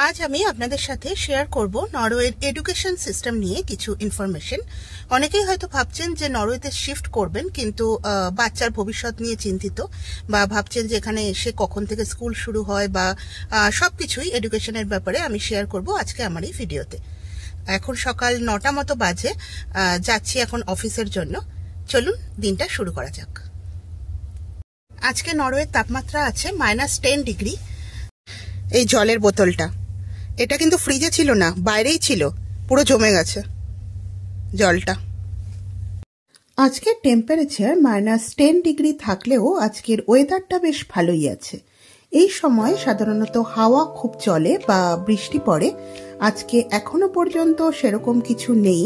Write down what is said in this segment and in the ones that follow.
আজ আমি আপনাদের সাথে শেয়ার করব নরওয়ের এডুকেশন সিস্টেম নিয়ে কিছু ইনফরমেশন। অনেকেই হয়তো ভাবছেন যে নরওয়েতে শিফট করবেন, কিন্তু বাচ্চার ভবিষ্যৎ নিয়ে চিন্তিত, বা ভাবছেন যে এখানে এসে কখন থেকে স্কুল শুরু হয় বা সবকিছুই এডুকেশনের ব্যাপারে আমি শেয়ার করব আজকে আমার এই ভিডিওতে। এখন সকাল 9টা মতো বাজে, যাচ্ছি এখন অফিসের জন্য। চলুন দিনটা শুরু করা যাক। আজকে নরওয়ের তাপমাত্রা আছে -10 ডিগ্রি। এই জলের বোতলটা, এটা কিন্তু ফ্রিজে ছিল না, বাইরেই ছিল, পুরো জমে গেছে জলটা। আজকের টেম্পারেচার -10 ডিগ্রি থাকলেও আজকের ওয়েদারটা বেশ ভালোই আছে। এই সময় সাধারণত হাওয়া খুব চলে বা বৃষ্টি পড়ে। আজকে এখনো পর্যন্ত সেরকম কিছু নেই,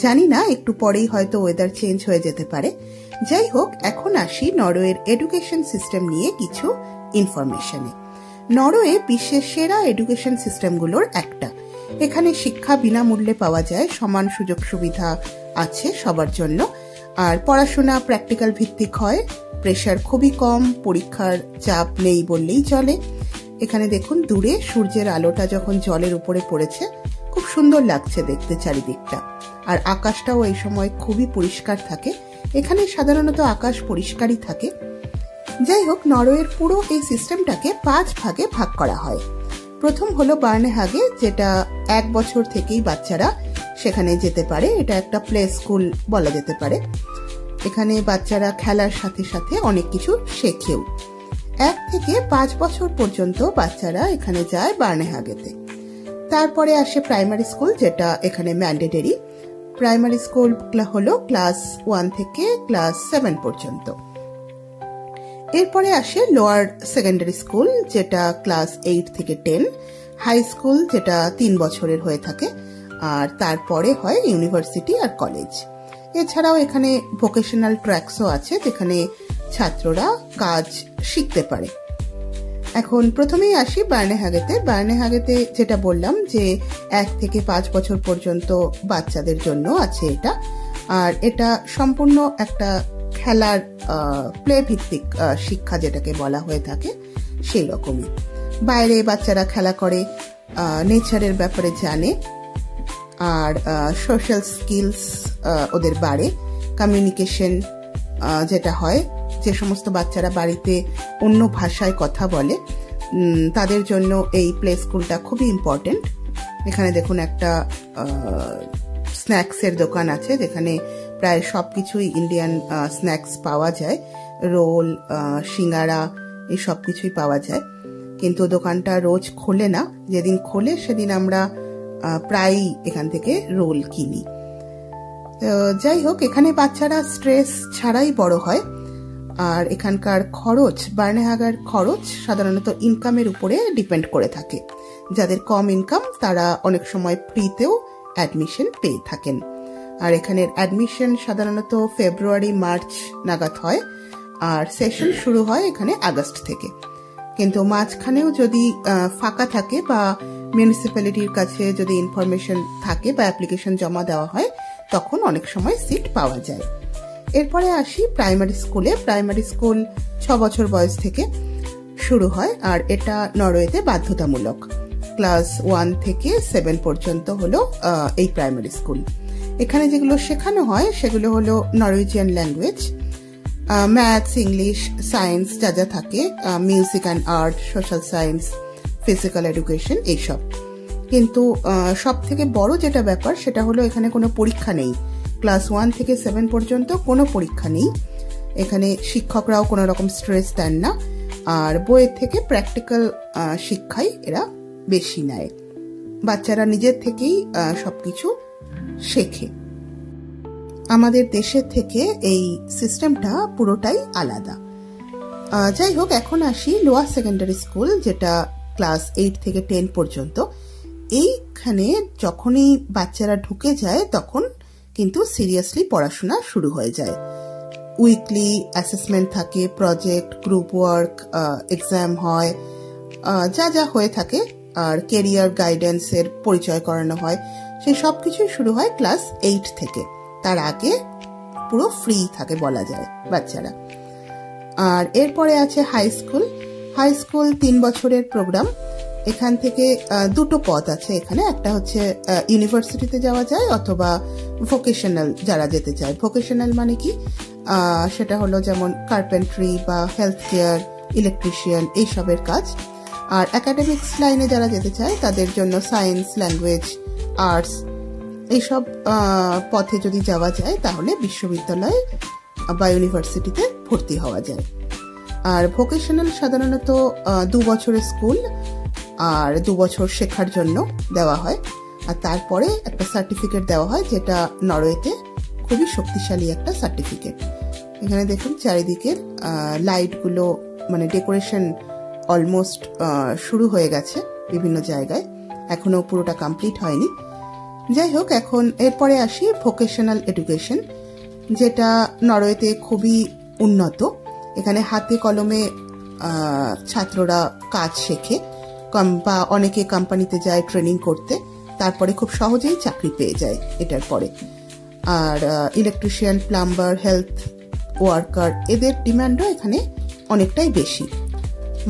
জানি না একটু পরেই হয়তো ওয়েদার চেঞ্জ হয়ে যেতে পারে। যাই হোক, এখন আসি নরওয়ের এডুকেশন সিস্টেম নিয়ে কিছু ইনফরমেশনে। নরওয়ে বিশ্বের সেরা এডুকেশন সিস্টেমগুলোর একটা। এখানে শিক্ষা বিনামূল্যে পাওয়া যায়, সমান সুযোগ সুবিধা আছে সবার জন্য, আর পড়াশোনা প্র্যাকটিক্যাল ভিত্তিক হয়। প্রেশার খুবই কম, পরীক্ষার চাপ নেই বললেই চলে। এখানে দেখুন দূরে সূর্যের আলোটা যখন জলের উপরে পড়েছে, খুব সুন্দর লাগছে দেখতে চারিদিকটা। আর আকাশটাও এই সময় খুবই পরিষ্কার থাকে। এখানে সাধারণত আকাশ পরিষ্কারই থাকে। যাই হোক, নরওয়ের পুরো এই সিস্টেমটাকে 5 ভাগে ভাগ করা হয়। প্রথম হলো বার্নেহাগে, যেটা 1 বছর থেকেই বাচ্চারা সেখানে যেতে পারে। এটা একটা প্লে স্কুল বলা যেতে পারে। এখানে বাচ্চারা খেলার সাথে সাথে অনেক কিছু শেখেও। 1 থেকে 5 বছর পর্যন্ত বাচ্চারা এখানে যায় বার্নেহাগেতে। তারপরে আসে প্রাইমারি স্কুল, যেটা এখানে ম্যান্ডেটরি। প্রাইমারি স্কুল হলো ক্লাস 1 থেকে ক্লাস 7 পর্যন্ত। এরপরে আসে লোয়ার সেকেন্ডারি স্কুল, যেটা ক্লাস 8 থেকে 10। হাই স্কুল, যেটা 3 বছরের হয়ে থাকে। আর তারপরে হয় ইউনিভার্সিটি আর কলেজ। এছাড়াও এখানে ভোকেশনাল ট্র্যাকসও আছে, যেখানে ছাত্ররা কাজ শিখতে পারে। এখন প্রথমেই আসি বার্নেহাগেতে। বার্নেহাগেতে যেটা বললাম যে 1 থেকে 5 বছর পর্যন্ত বাচ্চাদের জন্য আছে এটা। আর এটা সম্পূর্ণ একটা খেলার প্লে ভিত্তিক শিক্ষা যেটাকে বলা হয়ে থাকে, সেই রকমই। বাইরে বাচ্চারা খেলা করে, নেচারের ব্যাপারে জানে, আর সোশ্যাল স্কিলস ওদের বাড়ে। কমিউনিকেশন যেটা হয়, যে সমস্ত বাচ্চারা বাড়িতে অন্য ভাষায় কথা বলে, তাদের জন্য এই প্লে স্কুলটা খুবই ইম্পর্টেন্ট। এখানে দেখুন একটা স্ন্যাক্সের দোকান আছে, যেখানে প্রায় সবকিছুই ইন্ডিয়ান স্ন্যাক্স পাওয়া যায়। রোল, সিঙ্গারা, এই সব কিছুই পাওয়া যায়। কিন্তু দোকানটা রোজ খোলে না। যেদিন খোলে সেদিন আমরা প্রায়ই এখান থেকে রোল কিনি। যাই হোক, এখানে বাচ্চারা স্ট্রেস ছাড়াই বড় হয়। আর এখানকার খরচ, বার্নেহাগার খরচ সাধারণত ইনকামের উপরে ডিপেন্ড করে থাকে। যাদের কম ইনকাম তারা অনেক সময় ফ্রিতেও অ্যাডমিশন পেয়ে থাকেন। আর এখানের অ্যাডমিশন সাধারণত ফেব্রুয়ারি মার্চ নাগাদ হয়, আর সেশন শুরু হয় এখানে আগস্ট থেকে। কিন্তু মাঝখানেও যদি ফাঁকা থাকে বা মিউনিসিপ্যালিটির কাছে যদি ইনফরমেশন থাকে বা অ্যাপ্লিকেশন জমা দেওয়া হয়, তখন অনেক সময় সিট পাওয়া যায়। এরপরে আসি প্রাইমারি স্কুলে। প্রাইমারি স্কুল 6 বছর বয়স থেকে শুরু হয়, আর এটা নরওয়েতে বাধ্যতামূলক। ক্লাস 1 থেকে 7 পর্যন্ত হলো এই প্রাইমারি স্কুল। এখানে যেগুলো শেখানো হয় সেগুলো হলো Norwegian language, maths, English, science যা যা থাকে, music and art, social science, physical education, এইসব। কিন্তু সব থেকে বড় যেটা ব্যাপার সেটা হলো এখানে কোনো পরীক্ষা নেই। ক্লাস 1 থেকে 7 পর্যন্ত কোনো পরীক্ষা নেই। এখানে শিক্ষকরাও কোনো রকম স্ট্রেস দেন না, আর বইয়ের থেকে প্র্যাকটিক্যাল শিক্ষাই এরা বেশি নেয়। বাচ্চারা নিজের থেকেই সবকিছু শেখে। আমাদের দেশের থেকে এই সিস্টেমটা পুরোটাই আলাদা। যাই হোক, এখন আসি লোয়ার সেকেন্ডারি স্কুল, যেটা ক্লাস 8 থেকে 10 পর্যন্ত। এইখানে যখনই বাচ্চারা ঢুকে যায় তখন কিন্তু সিরিয়াসলি পড়াশোনা শুরু হয়ে যায়। উইকলি অ্যাসেসমেন্ট থাকে, প্রজেক্ট, গ্রুপ ওয়ার্ক, এক্সাম হয়, যা যা হয়ে থাকে। আর কেরিয়ার গাইডেন্সের পরিচয় করানো হয়। সেই সব কিছুই শুরু হয় ক্লাস 8 থেকে। তার আগে পুরো ফ্রি থাকে বলা যায় বাচ্চারা। আর এরপরে আছে হাই স্কুল। হাই স্কুল 3 বছরের প্রোগ্রাম। এখান থেকে দুটো পথ আছে এখানে, একটা হচ্ছে ইউনিভার্সিটিতে যাওয়া যায় অথবা ভোকেশনাল যারা যেতে চায়। ভোকেশনাল মানে কি, সেটা হলো যেমন কার্পেন্ট্রি বা হেলথ কেয়ার, ইলেকট্রিশিয়ান এইসবের কাজ। আর একাডেমিক্স লাইনে যারা যেতে চায় তাদের জন্য সায়েন্স, ল্যাঙ্গুয়েজ, আর্টস এইসব পথে যদি যাওয়া যায় তাহলে বিশ্ববিদ্যালয় বা ইউনিভার্সিটিতে ভর্তি হওয়া যায়। আর ভোকেশনাল সাধারণত 2 বছরের স্কুল আর 2 বছর শেখার জন্য দেওয়া হয়, আর তারপরে একটা সার্টিফিকেট দেওয়া হয় যেটা নরওয়েতে খুবই শক্তিশালী একটা সার্টিফিকেট। এখানে দেখুন চারিদিকের লাইটগুলো, মানে ডেকোরেশন অলমোস্ট শুরু হয়ে গেছে বিভিন্ন জায়গায়, এখনো পুরোটা কমপ্লিট হয়নি। যাই হোক, এখন এরপরে আসি ভোকেশনাল এডুকেশন, যেটা নরওয়েতে খুবই উন্নত। এখানে হাতে কলমে ছাত্ররা কাজ শেখে, বা অনেকে কোম্পানিতে যায় ট্রেনিং করতে, তারপরে খুব সহজেই চাকরি পেয়ে যায় এটার পরে। আর ইলেকট্রিশিয়ান, প্লাম্বার, হেলথ ওয়ার্কার এদের ডিমান্ডও এখানে অনেকটাই বেশি।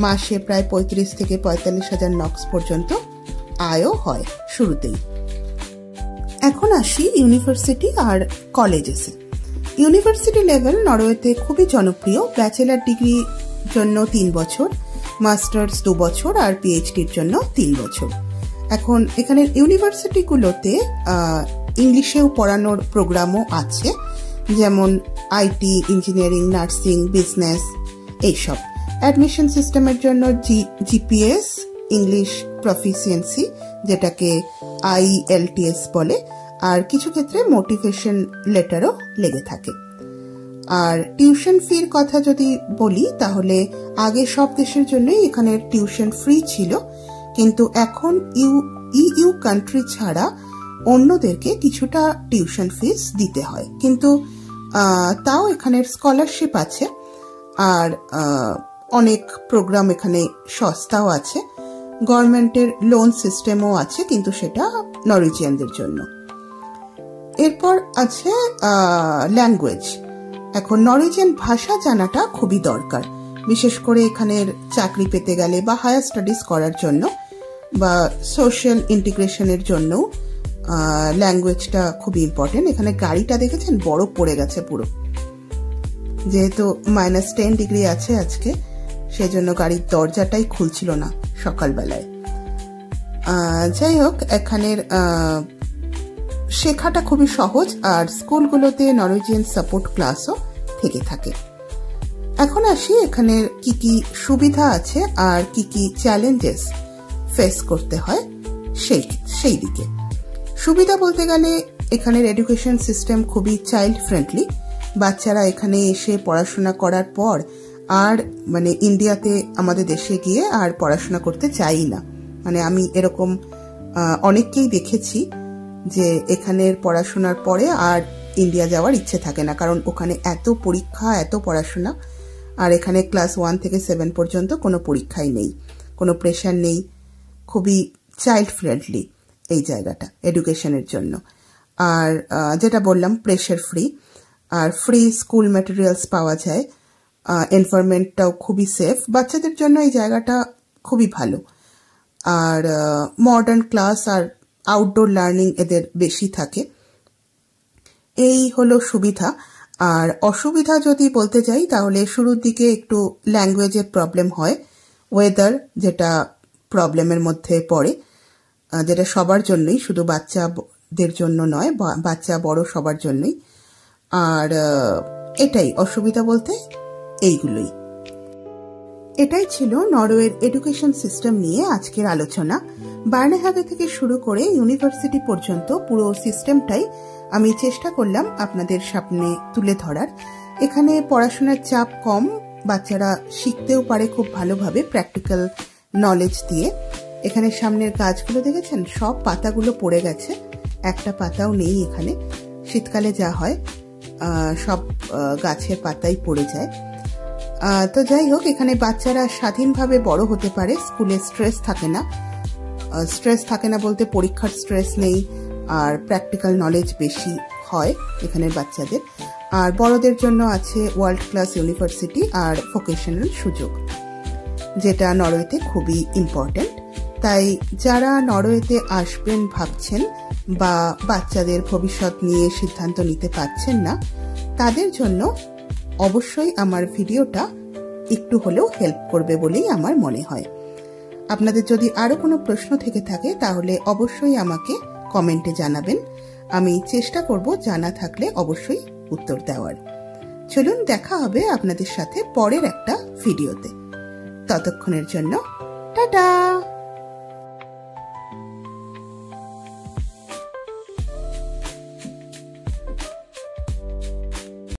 মাসে প্রায় 35 থেকে 45,000 নক্স পর্যন্ত আয়ও হয় শুরুতেই। এখন আসি ইউনিভার্সিটি আর কলেজেসে। ইউনিভার্সিটি লেভেল নরওয়েতে খুবই জনপ্রিয়। ব্যাচেলার ডিগ্রি জন্য 3 বছর, মাস্টার্স 2 বছর আর পিএইচডির জন্য 3 বছর। এখন এখানে ইউনিভার্সিটিগুলোতে ইংলিশেও পড়ানোর প্রোগ্রামও আছে, যেমন আইটি, ইঞ্জিনিয়ারিং, নার্সিং, বিজনেস এইসব। অ্যাডমিশন সিস্টেমের জন্য জিপিএস, ইংলিশ প্রফিসিয়েন্সি, যেটাকে IELTS বলে, আর কিছু ক্ষেত্রে মোটিভেশন লেটারও লেগে থাকে। আর টিউশন ফির কথা যদি বলি তাহলে আগে সব দেশের জন্যই এখানে টিউশন ফ্রি ছিল, কিন্তু এখন ইউ কান্ট্রি ছাড়া অন্যদেরকে কিছুটা টিউশন ফিস দিতে হয়, কিন্তু তাও এখানের স্কলারশিপ আছে আর অনেক প্রোগ্রাম এখানে সস্তাও আছে। গভর্নমেন্টের লোন সিস্টেমও আছে, কিন্তু সেটা নরওয়েজিয়ানদের জন্য। এরপর আছে ল্যাঙ্গুয়েজ। এখন নরওয়েজিয়ান ভাষা জানাটা খুবই দরকার, বিশেষ করে এখানের চাকরি পেতে গেলে বা হায়ার স্টাডিজ করার জন্য বা সোশ্যাল ইন্টিগ্রেশনের জন্য ল্যাঙ্গুয়েজটা খুবই ইম্পর্টেন্ট। এখানে গাড়িটা দেখেছেন বরফ পড়ে গেছে পুরো, যেহেতু -10 ডিগ্রি আছে আজকে, সেজন্য গাড়ির দরজাটাই খুলছিল না সকালবেলায়। যাই হোক, এখানের শেখাটা খুবই সহজ, আর স্কুলগুলোতে নরওয়েজিয়ান সাপোর্ট ক্লাসও থেকে থাকে। এখন আসি এখানের কি কি সুবিধা আছে আর কি কি চ্যালেঞ্জেস ফেস করতে হয় সেই দিকে। সুবিধা বলতে গেলে এখানের এডুকেশন সিস্টেম খুবই চাইল্ড ফ্রেন্ডলি। বাচ্চারা এখানে এসে পড়াশোনা করার পর আর মানে ইন্ডিয়াতে আমাদের দেশে গিয়ে আর পড়াশোনা করতে চাই না। মানে আমি এরকম অনেককেই দেখেছি যে এখানের পড়াশোনার পরে আর ইন্ডিয়া যাওয়ার ইচ্ছে থাকে না, কারণ ওখানে এত পরীক্ষা, এত পড়াশোনা। আর এখানে ক্লাস 1 থেকে 7 পর্যন্ত কোনো পরীক্ষাই নেই, কোনো প্রেশার নেই, খুবই চাইল্ড ফ্রেন্ডলি এই জায়গাটা এডুকেশনের জন্য। আর যেটা বললাম প্রেশার ফ্রি, আর ফ্রি স্কুল ম্যাটেরিয়ালস পাওয়া যায়। এনভায়রনমেন্টটাও খুবই সেফ, বাচ্চাদের জন্য এই জায়গাটা খুবই ভালো। আর মডার্ন ক্লাস আর আউটডোর লার্নিং এদের বেশি থাকে। এই হলো সুবিধা। আর অসুবিধা যদি বলতে যাই তাহলে শুরুর দিকে একটু ল্যাঙ্গুয়েজের প্রবলেম হয়, ওয়েদার যেটা প্রবলেমের মধ্যে পড়ে, যেটা সবার জন্যই, শুধু বাচ্চাদের জন্য নয়, বাচ্চা বড় সবার জন্যই। আর এটাই অসুবিধা বলতে এইগুলোই। এটাই ছিল নরওয়ের এডুকেশন সিস্টেম নিয়ে আজকের আলোচনা। বার্নেহাগে থেকে শুরু করে ইউনিভার্সিটি পর্যন্ত পুরো সিস্টেমটাই আমি চেষ্টা করলাম আপনাদের সামনে তুলে ধরার। এখানে পড়াশোনার চাপ কম, বাচ্চারা শিখতেও পারে খুব ভালোভাবে প্র্যাকটিক্যাল নলেজ দিয়ে। এখানে সামনের গাছগুলো দেখেছেন, সব পাতাগুলো পড়ে গেছে, একটা পাতাও নেই এখানে। শীতকালে যা হয় সব গাছের পাতাই পড়ে যায়। তো যাই হোক, এখানে বাচ্চারা স্বাধীনভাবে বড় হতে পারে, স্কুলে স্ট্রেস থাকে না বলতে পরীক্ষার স্ট্রেস নেই, আর প্র্যাকটিক্যাল নলেজ বেশি হয় এখানের বাচ্চাদের। আর বড়দের জন্য আছে ওয়ার্ল্ড ক্লাস ইউনিভার্সিটি আর ভোকেশনাল সুযোগ, যেটা নরওয়েতে খুবই ইম্পর্টেন্ট। তাই যারা নরওয়েতে আসবেন ভাবছেন বা বাচ্চাদের ভবিষ্যৎ নিয়ে সিদ্ধান্ত নিতে পারছেন না, তাদের জন্য অবশ্যই আমার ভিডিওটা একটু হলেও হেল্প করবে বলেই আমার মনে হয়। আপনাদের যদি আরো কোনো প্রশ্ন থেকে থাকে তাহলে অবশ্যই আমাকে কমেন্টে জানাবেন। আমি চেষ্টা করব জানা থাকলে অবশ্যই উত্তর দেওয়ার। চলুন দেখা হবে আপনাদের সাথে পরের একটা ভিডিওতে। ততক্ষণের জন্য টাটা।